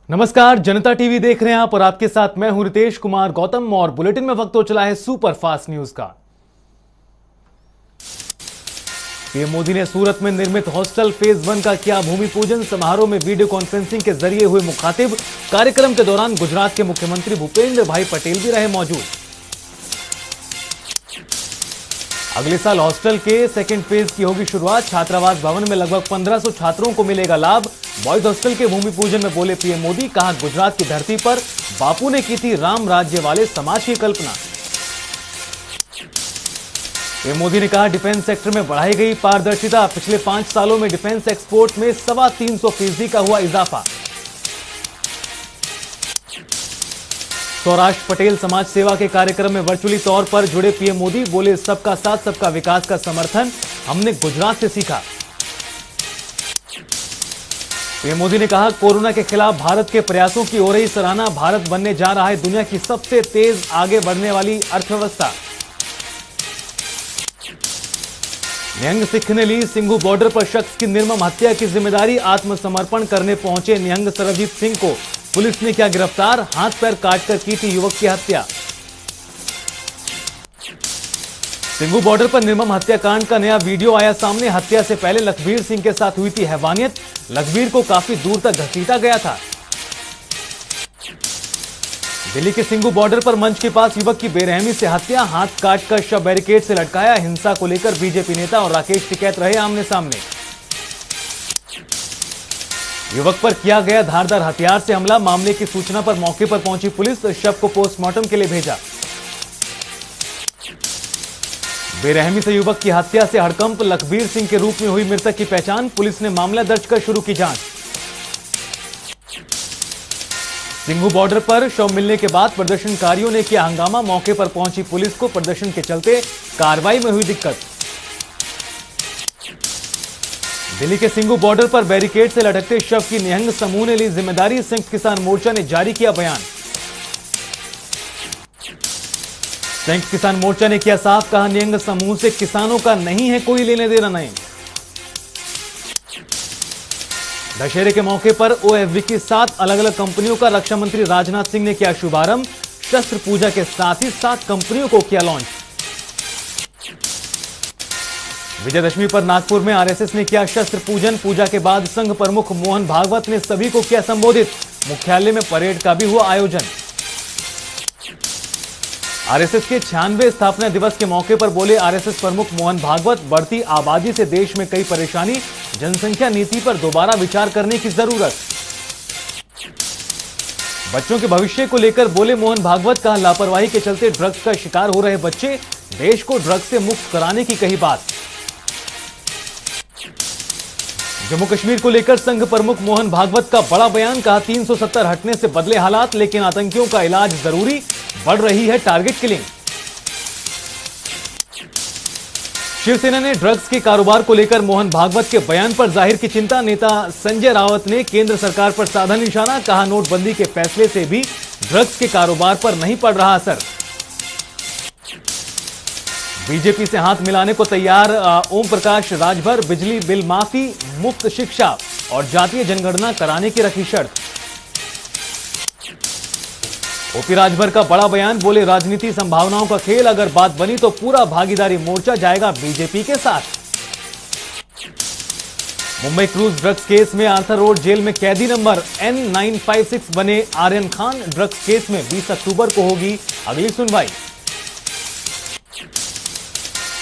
नमस्कार, जनता टीवी देख रहे हैं आप और आपके साथ मैं हूं रितेश कुमार गौतम और बुलेटिन में वक्त हो चला है सुपर फास्ट न्यूज का। पीएम मोदी ने सूरत में निर्मित हॉस्टल फेज 1 का किया भूमि पूजन। समारोह में वीडियो कॉन्फ्रेंसिंग के जरिए हुए मुखातिब। कार्यक्रम के दौरान गुजरात के मुख्यमंत्री भूपेंद्र भाई पटेल भी रहे मौजूद। अगले साल हॉस्टल के सेकेंड फेज की होगी शुरुआत। छात्रावास भवन में लगभग 1500 छात्रों को मिलेगा लाभ। बॉयज हॉस्टल के भूमि पूजन में बोले पीएम मोदी, कहा गुजरात की धरती पर बापू ने की थी राम राज्य वाले समाज की कल्पना। पीएम मोदी ने कहा डिफेंस सेक्टर में बढ़ाई गई पारदर्शिता। पिछले 5 सालों में डिफेंस एक्सपोर्ट में 325% का हुआ इजाफा। सौराष्ट्र पटेल समाज सेवा के कार्यक्रम में वर्चुअली तौर पर जुड़े पीएम मोदी, बोले सबका साथ सबका विकास का समर्थन हमने गुजरात से सीखा। पीएम मोदी ने कहा कोरोना के खिलाफ भारत के प्रयासों की हो रही सराहना। भारत बनने जा रहा है दुनिया की सबसे तेज आगे बढ़ने वाली अर्थव्यवस्था। निहंग सिख ने ली सिंघू बॉर्डर पर शख्स की निर्मम हत्या की जिम्मेदारी। आत्मसमर्पण करने पहुंचे निहंग सरबजीत सिंह को पुलिस ने किया गिरफ्तार। हाथ पैर काटकर की थी युवक की हत्या। सिंघू बॉर्डर पर निर्मम हत्याकांड का नया वीडियो आया सामने। हत्या से पहले लखबीर सिंह के साथ हुई थी हैवानियत। लखबीर को काफी दूर तक घसीटा गया था। दिल्ली के सिंघू बॉर्डर पर मंच के पास युवक की बेरहमी से हत्या। हाथ काटकर शव बैरिकेड से लटकाया। हिंसा को लेकर बीजेपी नेता और राकेश टिकैत रहे आमने सामने। युवक पर किया गया धारदार हथियार से हमला। मामले की सूचना पर मौके पर पहुंची पुलिस, शव को पोस्टमार्टम के लिए भेजा। बेरहमी से युवक की हत्या से हड़कंप। लखबीर सिंह के रूप में हुई मृतक की पहचान। पुलिस ने मामला दर्ज कर शुरू की जांच। सिंघू बॉर्डर पर शव मिलने के बाद प्रदर्शनकारियों ने किया हंगामा। मौके पर पहुंची पुलिस को प्रदर्शन के चलते कार्रवाई में हुई दिक्कत। दिल्ली के सिंघू बॉर्डर पर बैरिकेड से लटकते शव की निहंग समूह ने ली जिम्मेदारी। संयुक्त किसान मोर्चा ने जारी किया बयान। संयुक्त किसान मोर्चा ने किया साफ, कहा निहंग समूह से किसानों का नहीं है कोई लेने देना नहीं। दशहरे के मौके पर ओएफवी की 7 अलग अलग कंपनियों का रक्षा मंत्री राजनाथ सिंह ने किया शुभारंभ। शस्त्र पूजा के साथ ही 7 कंपनियों को किया लॉन्च। विजयदशमी पर नागपुर में आरएसएस ने किया शस्त्र पूजन। पूजा के बाद संघ प्रमुख मोहन भागवत ने सभी को किया संबोधित। मुख्यालय में परेड का भी हुआ आयोजन। आरएसएस के 96वें स्थापना दिवस के मौके पर बोले आरएसएस प्रमुख मोहन भागवत, बढ़ती आबादी से देश में कई परेशानी, जनसंख्या नीति पर दोबारा विचार करने की जरूरत। बच्चों के भविष्य को लेकर बोले मोहन भागवत, कहा लापरवाही के चलते ड्रग्स का शिकार हो रहे बच्चे, देश को ड्रग्स से मुक्त कराने की कही बात। जम्मू कश्मीर को लेकर संघ प्रमुख मोहन भागवत का बड़ा बयान, कहा 370 हटने से बदले हालात, लेकिन आतंकियों का इलाज जरूरी, बढ़ रही है टारगेट किलिंग। शिवसेना ने ड्रग्स के कारोबार को लेकर मोहन भागवत के बयान पर जाहिर की चिंता। नेता संजय रावत ने केंद्र सरकार पर साधा निशाना, कहा नोटबंदी के फैसले से भी ड्रग्स के कारोबार पर नहीं पड़ रहा असर। बीजेपी से हाथ मिलाने को तैयार ओम प्रकाश राजभर। बिजली बिल माफी, मुफ्त शिक्षा और जातीय जनगणना कराने की रखी शर्त। ओपी राजभर का बड़ा बयान, बोले राजनीति संभावनाओं का खेल, अगर बात बनी तो पूरा भागीदारी मोर्चा जाएगा बीजेपी के साथ। मुंबई क्रूज ड्रग्स केस में आर्थर रोड जेल में कैदी नंबर N956 बने आर्यन खान। ड्रग्स केस में 20 अक्टूबर को होगी अगली सुनवाई।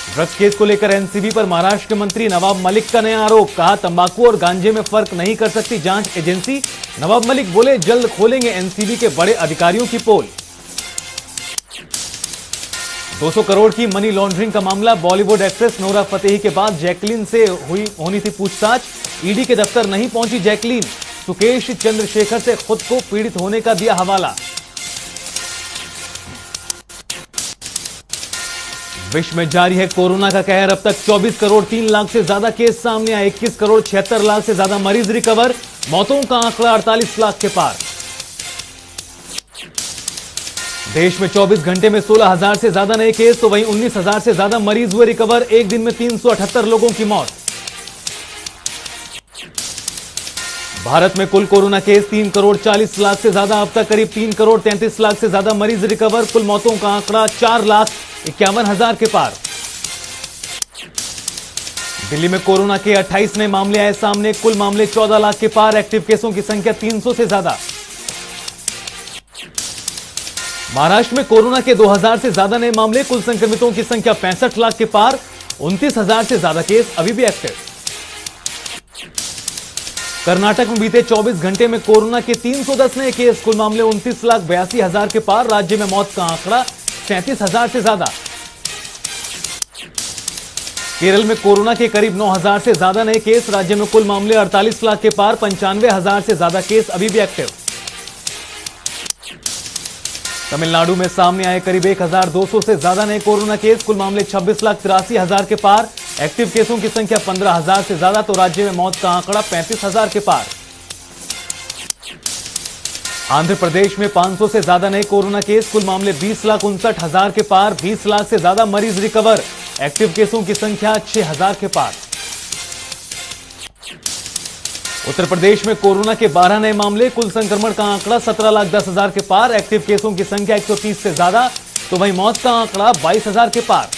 ड्रग्स केस को लेकर एनसीबी पर महाराष्ट्र के मंत्री नवाब मलिक का नया आरोप, कहा तंबाकू और गांजे में फर्क नहीं कर सकती जांच एजेंसी। नवाब मलिक बोले जल्द खोलेंगे एनसीबी के बड़े अधिकारियों की पोल। 200 करोड़ की मनी लॉन्ड्रिंग का मामला। बॉलीवुड एक्ट्रेस नोरा फतेही के बाद जैकलीन से होनी थी पूछताछ। ईडी के दफ्तर नहीं पहुंची जैकलीन। सुकेश चंद्रशेखर से खुद को पीड़ित होने का दिया हवाला। विश्व में जारी है कोरोना का कहर। अब तक 24 करोड़ 3 लाख से ज्यादा केस सामने आए। 21 करोड़ 76 लाख से ज्यादा मरीज रिकवर। मौतों का आंकड़ा 48 लाख के पार। देश में 24 घंटे में 16,000 से ज्यादा नए केस, तो वहीं 19,000 से ज्यादा मरीज हुए रिकवर। एक दिन में 378 लोगों की मौत। भारत में कुल कोरोना केस 3 करोड़ 40 लाख से ज्यादा। अब तक करीब 3 करोड़ 33 लाख से ज्यादा मरीज रिकवर। कुल मौतों का आंकड़ा 4,51,000 के पार। दिल्ली में कोरोना के 28 नए मामले आए सामने। कुल मामले 14 लाख के पार। एक्टिव केसों की संख्या 300 से ज्यादा। महाराष्ट्र में कोरोना के 2000 से ज्यादा नए मामले। कुल संक्रमितों की संख्या 65 लाख के पार। 29,000 से ज्यादा केस अभी भी एक्टिव। कर्नाटक में बीते 24 घंटे में कोरोना के 310 नए केस। कुल मामले 29,82,000 के पार। राज्य में मौत का आंकड़ा 37,000 से ज्यादा। केरल में कोरोना के करीब 9,000 से ज्यादा नए केस। राज्य में कुल मामले 48 लाख के पार। 95,000 से ज्यादा केस अभी भी एक्टिव। तमिलनाडु में सामने आए करीब 1,200 से ज्यादा नए कोरोना केस। कुल मामले 26,83,000 के पार। एक्टिव केसों की संख्या 15,000 से ज्यादा। तो राज्य में मौत का आंकड़ा 35,000 के पार। आंध्र प्रदेश में 500 से ज्यादा नए कोरोना केस। कुल मामले 20,59,000 के पार। 20 लाख से ज्यादा मरीज रिकवर। एक्टिव केसों की संख्या 6,000 के पार। उत्तर प्रदेश में कोरोना के 12 नए मामले। कुल संक्रमण का आंकड़ा 17,10,000 के पार। एक्टिव केसों की संख्या 130 से ज्यादा। तो वहीं मौत का आंकड़ा 22,000 के पार।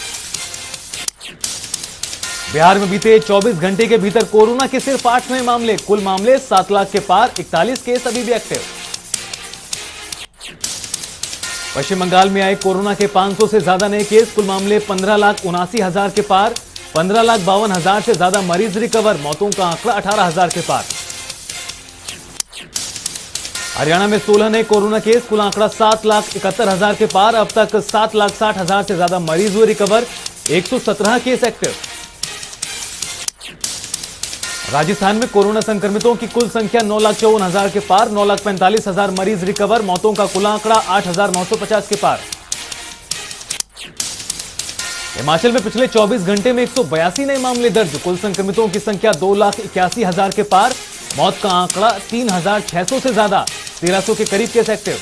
बिहार में बीते 24 घंटे के भीतर कोरोना के सिर्फ 8 नए मामले। कुल मामले 7 लाख के पार। 41 केस अभी भी एक्टिव। पश्चिम बंगाल में आए कोरोना के 500 से ज्यादा नए केस। कुल मामले 15,79,000 के पार। 15,52,000 से ज्यादा मरीज रिकवर। मौतों का आंकड़ा 18,000 के पार। हरियाणा में 16 नए कोरोना केस। कुल आंकड़ा 7,71,000 के पार। अब तक 7,60,000 से ज्यादा मरीज हुए रिकवर। 117 case active. राजस्थान में कोरोना संक्रमितों की कुल संख्या 9,54,000 के पार। 9,45,000 मरीज रिकवर। मौतों का कुल आंकड़ा 8,950 के पार। हिमाचल में पिछले 24 घंटे में 182 नए मामले दर्ज। कुल संक्रमितों की संख्या 2,81,000 के पार। मौत का आंकड़ा 3,600 से ज्यादा। 1,300 के करीब केस एक्टिव।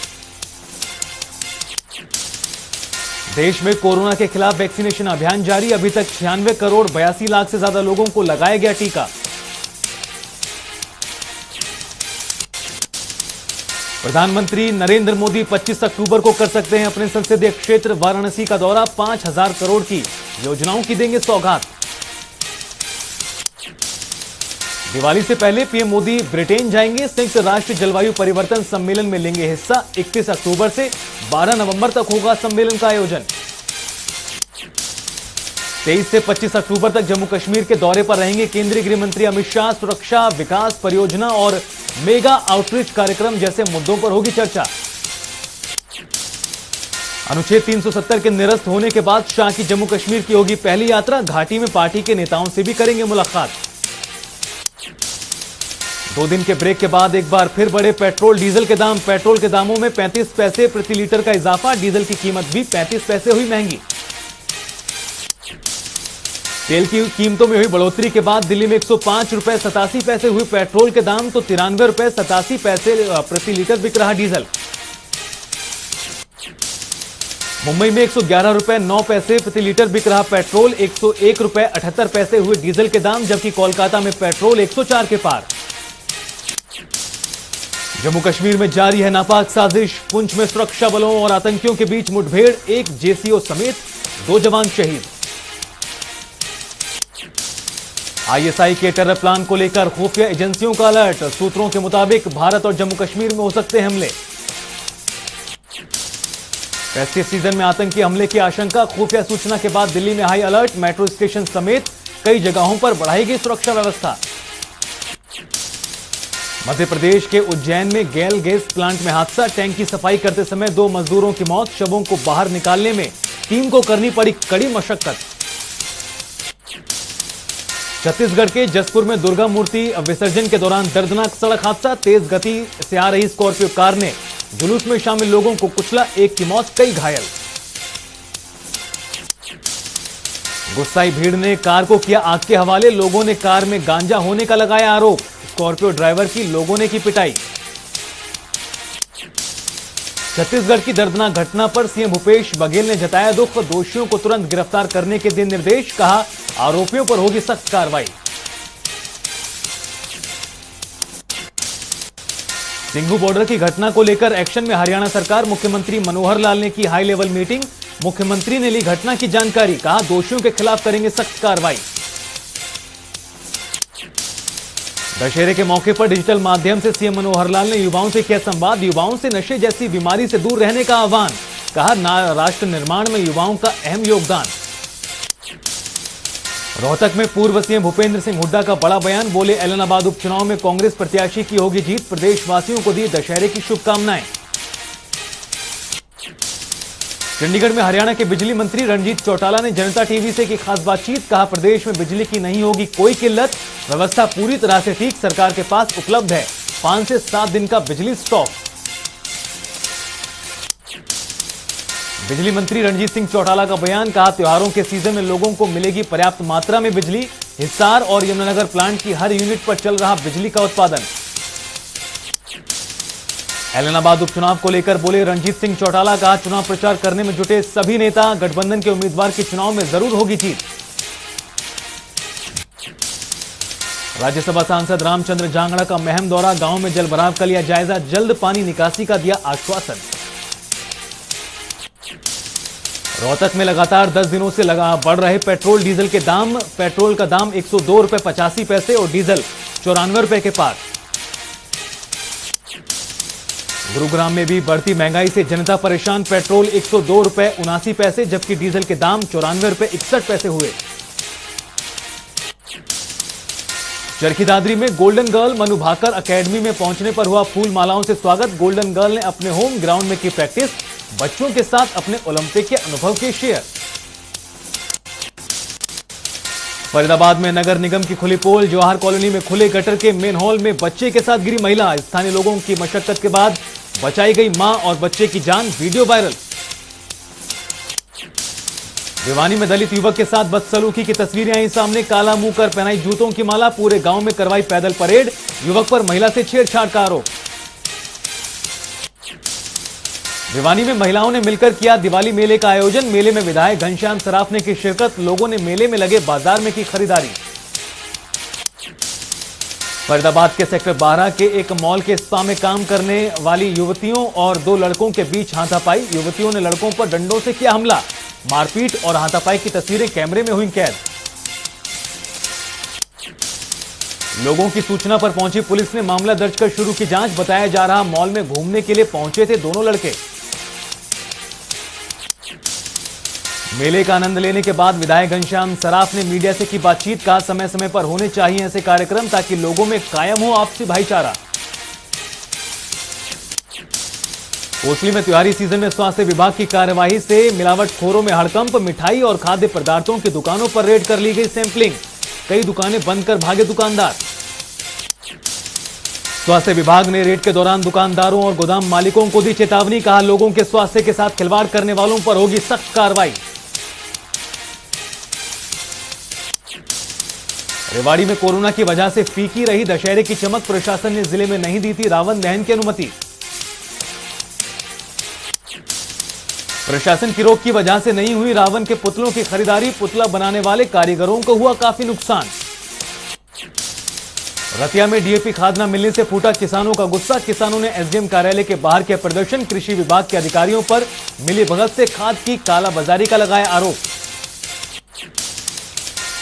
देश में कोरोना के खिलाफ वैक्सीनेशन अभियान जारी। अभी तक 96 करोड़ 82 लाख से ज्यादा लोगों को लगाया गया टीका। प्रधानमंत्री नरेंद्र मोदी 25 अक्टूबर को कर सकते हैं अपने संसदीय क्षेत्र वाराणसी का दौरा। 5,000 करोड़ की योजनाओं की देंगे सौगात। दिवाली से पहले पीएम मोदी ब्रिटेन जाएंगे। संयुक्त राष्ट्र जलवायु परिवर्तन सम्मेलन में लेंगे हिस्सा। 31 अक्टूबर से 12 नवंबर तक होगा सम्मेलन का आयोजन। 23 से 25 अक्टूबर तक जम्मू कश्मीर के दौरे पर रहेंगे केंद्रीय गृह मंत्री अमित शाह। सुरक्षा, विकास परियोजना और मेगा आउटरीच कार्यक्रम जैसे मुद्दों पर होगी चर्चा। अनुच्छेद 370 के निरस्त होने के बाद शाह की जम्मू कश्मीर की होगी पहली यात्रा। घाटी में पार्टी के नेताओं से भी करेंगे मुलाकात। 2 दिन के ब्रेक के बाद एक बार फिर बढ़े पेट्रोल डीजल के दाम। पेट्रोल के दामों में 35 पैसे प्रति लीटर का इजाफा। डीजल की कीमत भी 35 पैसे हुई महंगी। तेल की कीमतों में हुई बढ़ोतरी के बाद दिल्ली में 105 रुपए 87 पैसे हुई पेट्रोल के दाम। तो 93 रुपए 87 पैसे प्रति लीटर बिक रहा डीजल। मुंबई में 111 रुपए 9 पैसे प्रति लीटर बिक रहा पेट्रोल। 101 रुपए 78 पैसे हुए डीजल के दाम। जबकि कोलकाता में पेट्रोल 104 के पार। जम्मू कश्मीर में जारी है नापाक साजिश। पुंछ में सुरक्षा बलों और आतंकियों के बीच मुठभेड़। एक जेसीओ समेत 2 जवान शहीद। आईएसआई के टेरर प्लान को लेकर खुफिया एजेंसियों का अलर्ट। सूत्रों के मुताबिक भारत और जम्मू कश्मीर में हो सकते हैं हमले। फेस्टिव सीजन में आतंकी हमले की आशंका। खुफिया सूचना के बाद दिल्ली में हाई अलर्ट। मेट्रो स्टेशन समेत कई जगहों पर बढ़ाई गई सुरक्षा व्यवस्था। मध्य प्रदेश के उज्जैन में गेल गैस प्लांट में हादसा। टैंक की सफाई करते समय 2 मजदूरों की मौत। शवों को बाहर निकालने में टीम को करनी पड़ी कड़ी मशक्कत। छत्तीसगढ़ के जसपुर में दुर्गा मूर्ति विसर्जन के दौरान दर्दनाक सड़क हादसा। तेज गति से आ रही स्कॉर्पियो कार ने जुलूस में शामिल लोगों को कुचला। 1 की मौत, कई घायल। गुस्साई भीड़ ने कार को किया आग के हवाले। लोगों ने कार में गांजा होने का लगाया आरोप। स्कॉर्पियो ड्राइवर की लोगों ने की पिटाई। छत्तीसगढ़ की दर्दनाक घटना पर सीएम भूपेश बघेल ने जताया दुख। दोषियों को तुरंत गिरफ्तार करने के दिए निर्देश। कहा आरोपियों पर होगी सख्त कार्रवाई। सिंघू बॉर्डर की घटना को लेकर एक्शन में हरियाणा सरकार। मुख्यमंत्री मनोहर लाल ने की हाई लेवल मीटिंग। मुख्यमंत्री ने ली घटना की जानकारी, कहा दोषियों के खिलाफ करेंगे सख्त कार्रवाई। दशहरे के मौके पर डिजिटल माध्यम से सीएम मनोहर लाल ने युवाओं से किया संवाद। युवाओं से नशे जैसी बीमारी से दूर रहने का आह्वान, कहा राष्ट्र निर्माण में युवाओं का अहम योगदान। रोहतक में पूर्व सीएम भूपेंद्र सिंह हुड्डा का बड़ा बयान, बोले ऐलनाबाद उपचुनाव में कांग्रेस प्रत्याशी की होगी जीत। प्रदेशवासियों को दी दशहरे की शुभकामनाएं। चंडीगढ़ में हरियाणा के बिजली मंत्री रणजीत चौटाला ने जनता टीवी से की खास बातचीत, कहा प्रदेश में बिजली की नहीं होगी कोई किल्लत, व्यवस्था पूरी तरह से ठीक सरकार के पास उपलब्ध है, 5 से 7 दिन का बिजली स्टॉक। बिजली मंत्री रणजीत सिंह चौटाला का बयान, कहा त्योहारों के सीजन में लोगों को मिलेगी पर्याप्त मात्रा में बिजली। हिसार और यमुनानगर प्लांट की हर यूनिट पर चल रहा बिजली का उत्पादन। ऐलनाबाद उपचुनाव को लेकर बोले रणजीत सिंह चौटाला, कहा चुनाव प्रचार करने में जुटे सभी नेता, गठबंधन के उम्मीदवार की चुनाव में जरूर होगी जीत। राज्यसभा सांसद रामचंद्र जांगड़ा का महम दौरा, गांव में जलभराव का लिया जायजा, जल्द पानी निकासी का दिया आश्वासन। रोहतक में लगातार 10 दिनों से बढ़ रहे पेट्रोल डीजल के दाम। पेट्रोल का दाम 102 रुपए 85 पैसे और डीजल 94 रुपए के पार। गुरुग्राम में भी बढ़ती महंगाई से जनता परेशान। पेट्रोल 102 रुपए 79 पैसे जबकि डीजल के दाम 94 रुपए 61 पैसे हुए। चरखी दादरी में golden girl Manu Bhaker academy में पहुंचने पर हुआ फूल मालाओं से स्वागत। गोल्डन गर्ल ने अपने होम ग्राउंड में की प्रैक्टिस, बच्चों के साथ अपने ओलंपिक के अनुभव के शेयर। फरीदाबाद में नगर निगम की खुली पोल, जवाहर कॉलोनी में खुले गटर के मेन हॉल में बच्चे के साथ गिरी महिला। स्थानीय लोगों की मशक्कत के बाद बचाई गई मां और बच्चे की जान, वीडियो वायरल। भिवानी में दलित युवक के साथ बदसलूकी की तस्वीरें आई सामने। काला मुंह कर पहनाई जूतों की माला, पूरे गांव में करवाई पैदल परेड। युवक पर महिला से छेड़छाड़ का आरोप। भिवानी में महिलाओं ने मिलकर किया दिवाली मेले का आयोजन। मेले में विधायक घनश्याम सराफ ने की शिरकत। लोगों ने मेले में लगे बाजार में की खरीदारी। फरीदाबाद के सेक्टर 12 के एक मॉल के स्पा में काम करने वाली युवतियों और 2 लड़कों के बीच हाथापाई। युवतियों ने लड़कों पर डंडों से किया हमला। मारपीट और हाथापाई की तस्वीरें कैमरे में हुई कैद। लोगों की सूचना पर पहुंची पुलिस ने मामला दर्ज कर शुरू की जांच। बताया जा रहा मॉल में घूमने के लिए पहुंचे थे दोनों लड़के। मेले का आनंद लेने के बाद विधायक घनश्याम सराफ ने मीडिया से की बातचीत, कहा समय समय पर होने चाहिए ऐसे कार्यक्रम ताकि लोगों में कायम हो आपसी भाईचारा। कोसली में त्योहारी सीजन में स्वास्थ्य विभाग की कार्यवाही से मिलावटखोरों में हड़कंप। मिठाई और खाद्य पदार्थों की दुकानों पर रेड कर ली गई सैंपलिंग। कई दुकानें बंद कर भागे दुकानदार। स्वास्थ्य विभाग ने रेड के दौरान दुकानदारों और गोदाम मालिकों को दी चेतावनी, कहा लोगों के स्वास्थ्य के साथ खिलवाड़ करने वालों पर होगी सख्त कार्रवाई। रेवाड़ी में कोरोना की वजह से फीकी रही दशहरे की चमक। प्रशासन ने जिले में नहीं दी थी रावण दहन की अनुमति। प्रशासन की रोक की वजह से नहीं हुई रावण के पुतलों की खरीदारी। पुतला बनाने वाले कारीगरों को हुआ काफी नुकसान। रतिया में डीएपी खाद न मिलने से फूटा किसानों का गुस्सा। किसानों ने एसडीएम कार्यालय के बाहर किया प्रदर्शन। कृषि विभाग के अधिकारियों पर मिलीभगत से खाद की कालाबाजारी का लगाया आरोप।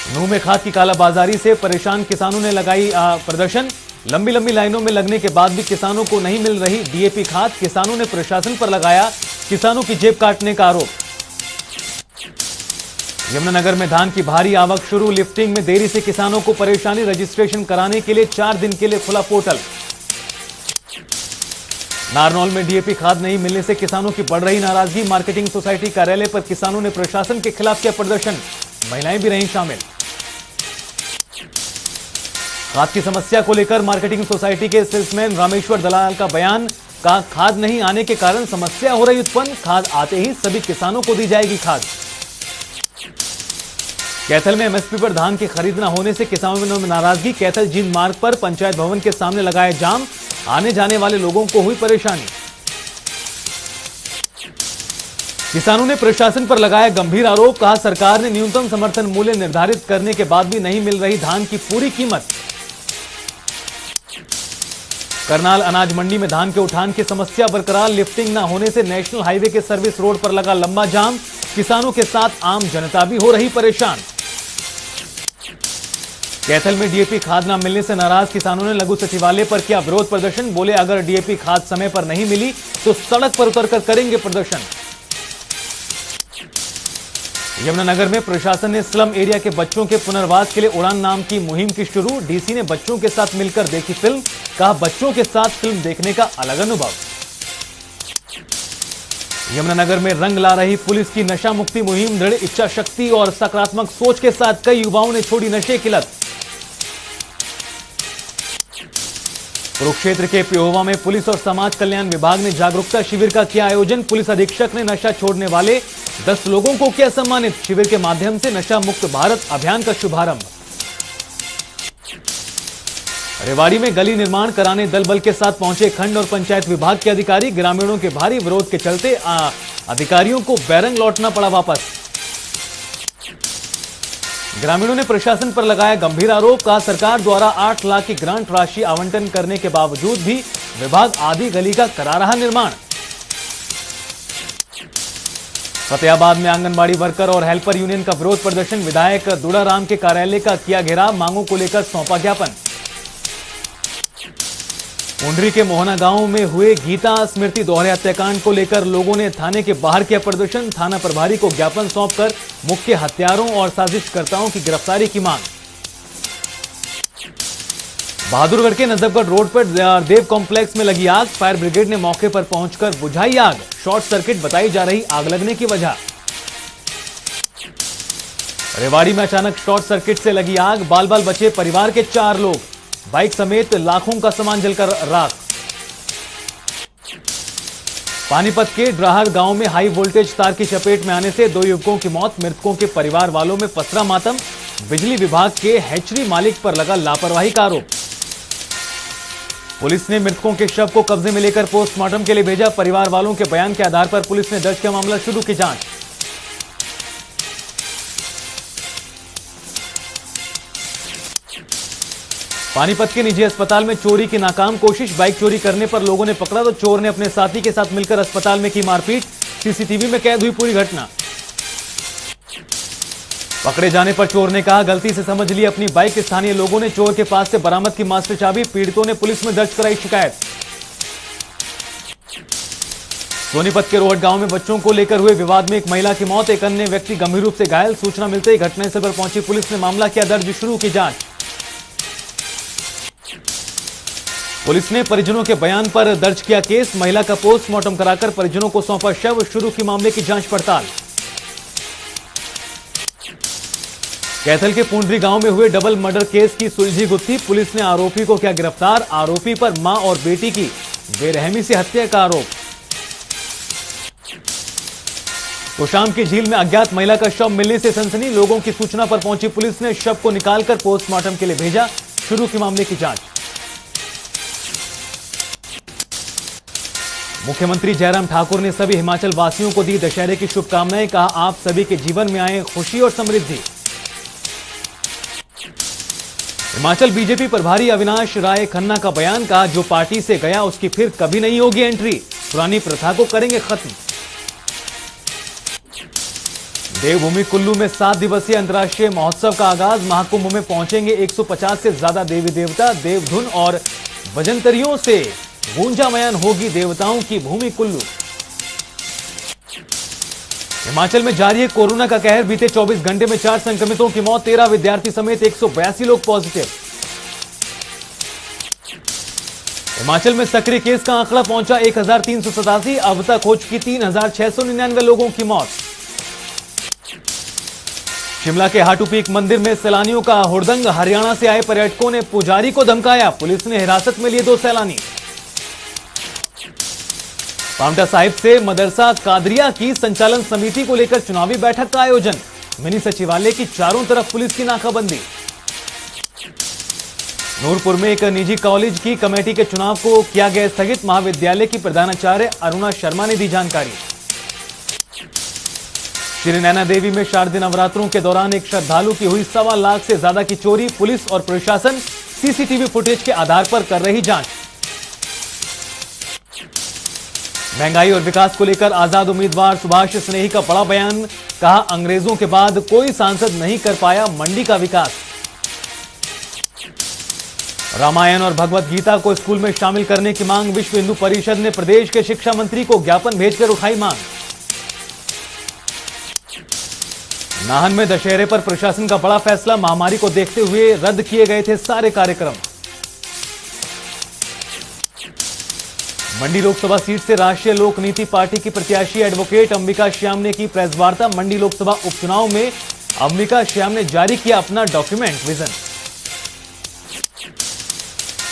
नूह में खाद की कालाबाजारी से परेशान किसानों ने लगाई प्रदर्शन। लंबी लंबी लाइनों में लगने के बाद भी किसानों को नहीं मिल रही डीएपी खाद। किसानों ने प्रशासन पर लगाया किसानों की जेब काटने का आरोप। यमुनानगर में धान की भारी आवक शुरू। लिफ्टिंग में देरी से किसानों को परेशानी। रजिस्ट्रेशन कराने के लिए 4 दिन के लिए खुला पोर्टल। नारनौल में डीएपी खाद नहीं मिलने से किसानों की बढ़ रही नाराजगी। मार्केटिंग सोसाइटी कार्यालय पर किसानों ने प्रशासन के खिलाफ किया प्रदर्शन। महिलाएं भी रहीं शामिल। खाद की समस्या को लेकर मार्केटिंग सोसाइटी के सेल्समैन रामेश्वर दलाल का बयान, कहा खाद नहीं आने के कारण समस्या हो रही उत्पन्न। खाद आते ही सभी किसानों को दी जाएगी खाद। कैथल में एमएसपी पर धान की खरीद न होने से किसानों में नाराजगी। कैथल जींद मार्ग पर पंचायत भवन के सामने लगाया जाम। आने जाने वाले लोगों को हुई परेशानी। किसानों ने प्रशासन पर लगाया गंभीर आरोप, कहा सरकार ने न्यूनतम समर्थन मूल्य निर्धारित करने के बाद भी नहीं मिल रही धान की पूरी कीमत। करनाल अनाज मंडी में धान के उठान की समस्या बरकरार, लिफ्टिंग न होने से नेशनल हाईवे के सर्विस रोड पर लगा लंबा जाम, किसानों के साथ आम जनता भी हो रही परेशान। कैथल में डीएपी खाद न मिलने से नाराज किसानों ने लघु सचिवालय पर किया विरोध प्रदर्शन, बोले अगर डीएपी खाद समय पर नहीं मिली तो सड़क पर उतरकर करेंगे प्रदर्शन। यमुनानगर में प्रशासन ने स्लम एरिया के बच्चों के पुनर्वास के लिए उड़ान नाम की मुहिम की शुरू, डीसी ने बच्चों के साथ मिलकर देखी फिल्म, कहा बच्चों के साथ फिल्म देखने का अलग अनुभव। यमुनानगर में रंग ला रही पुलिस की नशा मुक्ति मुहिम, दृढ़ इच्छा शक्ति और सकारात्मक सोच के साथ कई युवाओं ने छोड़ी नशे की लत। कुरुक्षेत्र के पिहोवा में पुलिस और समाज कल्याण विभाग ने जागरूकता शिविर का किया आयोजन, पुलिस अधीक्षक ने नशा छोड़ने वाले 10 लोगों को किया सम्मानित, शिविर के माध्यम से नशा मुक्त भारत अभियान का शुभारंभ। रेवाड़ी में गली निर्माण कराने दल बल के साथ पहुंचे खंड और पंचायत विभाग के अधिकारी, ग्रामीणों के भारी विरोध के चलते अधिकारियों को बैरंग लौटना पड़ा वापस। ग्रामीणों ने प्रशासन पर लगाया गंभीर आरोप, कहा सरकार द्वारा 8 लाख की ग्रांट राशि आवंटन करने के बावजूद भी विभाग आधी गली का करा रहा निर्माण। फतेहाबाद में आंगनबाड़ी वर्कर और हेल्पर यूनियन का विरोध प्रदर्शन, विधायक दुड़ाराम के कार्यालय का किया घेराव, मांगों को लेकर सौंपा ज्ञापन। पुंडरी के मोहना गांव में हुए गीता स्मृति दोहरे हत्याकांड को लेकर लोगों ने थाने के बाहर किया प्रदर्शन, थाना प्रभारी को ज्ञापन सौंपकर मुख्य हत्यारों और साजिशकर्ताओं की गिरफ्तारी की मांग। बहादुरगढ़ के नजफगढ़ रोड पर देव कॉम्प्लेक्स में लगी आग, फायर ब्रिगेड ने मौके पर पहुंचकर बुझाई आग, शॉर्ट सर्किट बताई जा रही आग लगने की वजह। रेवाड़ी में अचानक शॉर्ट सर्किट से लगी आग, बाल बाल बचे परिवार के 4 लोग, बाइक समेत लाखों का सामान जलकर राख। पानीपत के ड्राहर गांव में हाई वोल्टेज तार की चपेट में आने से 2 युवकों की मौत, मृतकों के परिवार वालों में पसरा मातम, बिजली विभाग के हैचरी मालिक पर लगा लापरवाही का आरोप। पुलिस ने मृतकों के शव को कब्जे में लेकर पोस्टमार्टम के लिए भेजा, परिवार वालों के बयान के आधार पर पुलिस ने दर्ज किया मामला, शुरू की जांच। पानीपत के निजी अस्पताल में चोरी की नाकाम कोशिश, बाइक चोरी करने पर लोगों ने पकड़ा तो चोर ने अपने साथी के साथ मिलकर अस्पताल में की मारपीट, सीसीटीवी में कैद हुई पूरी घटना। पकड़े जाने पर चोर ने कहा गलती से समझ ली अपनी बाइक, स्थानीय लोगों ने चोर के पास से बरामद की मास्टर चाबी, पीड़ितों ने पुलिस में दर्ज कराई शिकायत। सोनीपत के रोहट गांव में बच्चों को लेकर हुए विवाद में एक महिला की मौत, एक अन्य व्यक्ति गंभीर रूप से घायल, सूचना मिलते ही घटनास्थल पर पहुंची पुलिस ने मामला किया दर्ज, शुरू की जांच। पुलिस ने परिजनों के बयान पर दर्ज किया केस, महिला का पोस्टमार्टम कराकर परिजनों को सौंपा शव, शुरू की मामले की जांच पड़ताल। कैथल के पुंडरी गांव में हुए डबल मर्डर केस की सुलझी गुत्थी, पुलिस ने आरोपी को किया गिरफ्तार, आरोपी पर मां और बेटी की बेरहमी से हत्या का आरोप। कोशाम की झील में अज्ञात महिला का शव मिलने से सनसनी, लोगों की सूचना पर पहुंची पुलिस ने शव को निकालकर पोस्टमार्टम के लिए भेजा, शुरू की मामले की जांच। मुख्यमंत्री जयराम ठाकुर ने सभी हिमाचल वासियों को दी दशहरे की शुभकामनाएं, कहा आप सभी के जीवन में आए खुशी और समृद्धि। हिमाचल बीजेपी प्रभारी अविनाश राय खन्ना का बयान, कहा जो पार्टी से गया उसकी फिर कभी नहीं होगी एंट्री, पुरानी प्रथा को करेंगे खत्म। देवभूमि कुल्लू में 7 दिवसीय अंतर्राष्ट्रीय महोत्सव का आगाज, महाकुंभ में पहुंचेंगे 150 से ज्यादा देवी देवता, देवधुन और भजंतरियों से गूंजामयन होगी देवताओं की भूमि कुल्लू। हिमाचल में जारी है कोरोना का कहर, बीते 24 घंटे में 4 संक्रमितों की मौत, 13 विद्यार्थी समेत 182 लोग पॉजिटिव। हिमाचल में सक्रिय केस का आंकड़ा पहुंचा 1387, अब तक हो चुकी 3699 लोगों की मौत। शिमला के हाटू पीक मंदिर में सैलानियों का हुड़दंग, हरियाणा से आए पर्यटकों ने पुजारी को धमकाया, पुलिस ने हिरासत में लिए 2 सैलानी। पांवटा साहिब से मदरसा कादरिया की संचालन समिति को लेकर चुनावी बैठक का आयोजन, मिनी सचिवालय की चारों तरफ पुलिस की नाकाबंदी। नूरपुर में एक निजी कॉलेज की कमेटी के चुनाव को किया गया स्थगित, महाविद्यालय की प्रधानाचार्य अरुणा शर्मा ने दी जानकारी। श्री नैना देवी में शारदीय नवरात्रों के दौरान एक श्रद्धालु की हुई 1.25 लाख से ज्यादा की चोरी, पुलिस और प्रशासन सीसीटीवी फुटेज के आधार पर कर रही जांच। महंगाई और विकास को लेकर आजाद उम्मीदवार सुभाष स्नेही का बड़ा बयान, कहा अंग्रेजों के बाद कोई सांसद नहीं कर पाया मंडी का विकास। रामायण और भगवत गीता को स्कूल में शामिल करने की मांग, विश्व हिंदू परिषद ने प्रदेश के शिक्षा मंत्री को ज्ञापन भेजकर उठाई मांग। नाहन में दशहरे पर प्रशासन का बड़ा फैसला, महामारी को देखते हुए रद्द किए गए थे सारे कार्यक्रम। मंडी लोकसभा सीट से राष्ट्रीय लोक नीति पार्टी की प्रत्याशी एडवोकेट अंबिका श्याम ने की प्रेस वार्ता। मंडी लोकसभा उपचुनाव में अंबिका श्याम ने जारी किया अपना डॉक्यूमेंट विजन।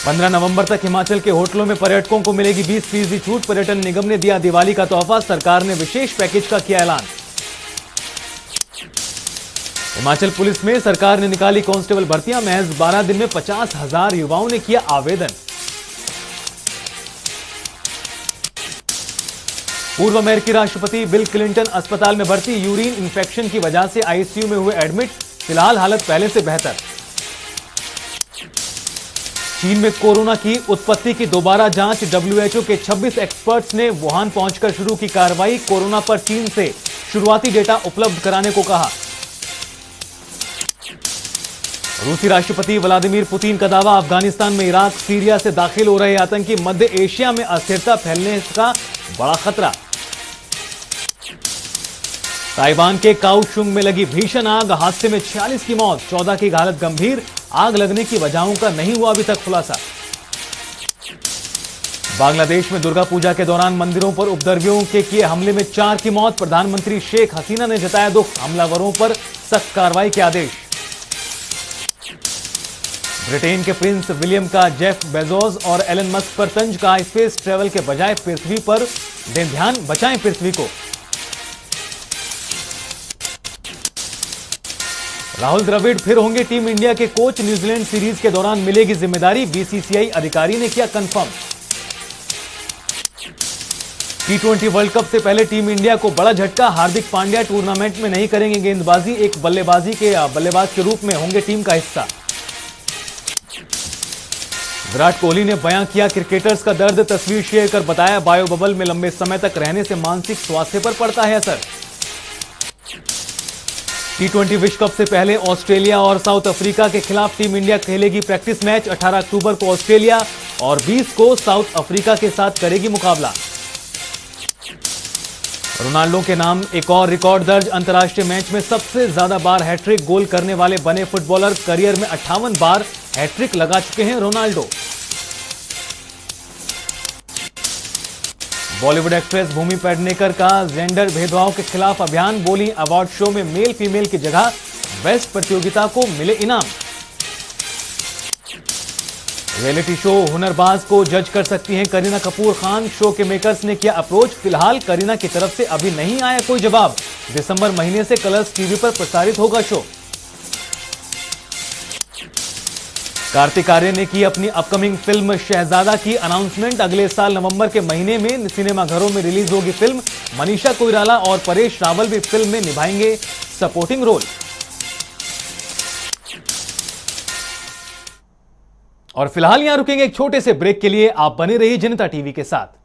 15 नवंबर तक हिमाचल के होटलों में पर्यटकों को मिलेगी 20% छूट। पर्यटन निगम ने दिया दिवाली का तोहफा, सरकार ने विशेष पैकेज का किया ऐलान। हिमाचल पुलिस में सरकार ने निकाली कांस्टेबल भर्तियां, महज 12 दिन में 50,000 युवाओं ने किया आवेदन। पूर्व अमेरिकी राष्ट्रपति बिल क्लिंटन अस्पताल में भर्ती, यूरिन इंफेक्शन की वजह से आईसीयू में हुए एडमिट, फिलहाल हालत पहले से बेहतर। चीन में कोरोना की उत्पत्ति की दोबारा जांच, डब्ल्यूएचओ के 26 एक्सपर्ट्स ने वुहान पहुंचकर शुरू की कार्रवाई, कोरोना पर चीन से शुरुआती डेटा उपलब्ध कराने को कहा। रूसी राष्ट्रपति व्लादिमीर पुतिन का दावा, अफगानिस्तान में इराक सीरिया से दाखिल हो रहे आतंकी, मध्य एशिया में अस्थिरता फैलने का बड़ा खतरा। ताइवान के काओशुंग में लगी भीषण आग, हादसे में 46 की मौत, 14 की हालत गंभीर। आग लगने की वजहों का नहीं हुआ अभी तक खुलासा। बांग्लादेश में दुर्गा पूजा के दौरान मंदिरों पर उपद्रवियों के किए हमले में 4 की मौत, प्रधानमंत्री शेख हसीना ने जताया दुख, हमलावरों पर सख्त कार्रवाई के आदेश। ब्रिटेन के प्रिंस विलियम का जेफ बेजोस और एलन मस्क पर तंज, का स्पेस ट्रेवल के बजाय पृथ्वी पर दें ध्यान, बचाएं पृथ्वी को। राहुल द्रविड़ फिर होंगे टीम इंडिया के कोच, न्यूजीलैंड सीरीज के दौरान मिलेगी जिम्मेदारी, बीसीसीआई अधिकारी ने किया कंफर्म। T20 वर्ल्ड कप से पहले टीम इंडिया को बड़ा झटका, हार्दिक पांड्या टूर्नामेंट में नहीं करेंगे गेंदबाजी, एक बल्लेबाज के रूप में होंगे टीम का हिस्सा। विराट कोहली ने बयां किया क्रिकेटर्स का दर्द, तस्वीर शेयर कर बताया बायो बबल में लंबे समय तक रहने से मानसिक स्वास्थ्य पर पड़ता है असर। T20 विश्व कप से पहले ऑस्ट्रेलिया और साउथ अफ्रीका के खिलाफ टीम इंडिया खेलेगी प्रैक्टिस मैच, 18 अक्टूबर को ऑस्ट्रेलिया और 20 को साउथ अफ्रीका के साथ करेगी मुकाबला। रोनाल्डो के नाम एक और रिकॉर्ड दर्ज, अंतर्राष्ट्रीय मैच में सबसे ज्यादा बार हैट्रिक गोल करने वाले बने फुटबॉलर, करियर में 58 बार हैट्रिक लगा चुके हैं रोनाल्डो। बॉलीवुड एक्ट्रेस भूमि पेडनेकर का जेंडर भेदभाव के खिलाफ अभियान, बोली अवार्ड शो में मेल फीमेल की जगह बेस्ट प्रतियोगिता को मिले इनाम। रियलिटी शो हुनरबाज को जज कर सकती हैं करीना कपूर खान, शो के मेकर्स ने किया अप्रोच, फिलहाल करीना की तरफ से अभी नहीं आया कोई जवाब। दिसंबर महीने से कलर्स टीवी पर प्रसारित होगा शो। कार्तिक आर्यन ने की अपनी अपकमिंग फिल्म शहजादा की अनाउंसमेंट, अगले साल नवंबर के महीने में सिनेमाघरों में रिलीज होगी फिल्म। मनीषा कोइराला और परेश रावल भी फिल्म में निभाएंगे सपोर्टिंग रोल। और फिलहाल यहां रुकेंगे एक छोटे से ब्रेक के लिए, आप बने रहिए जनता टीवी के साथ।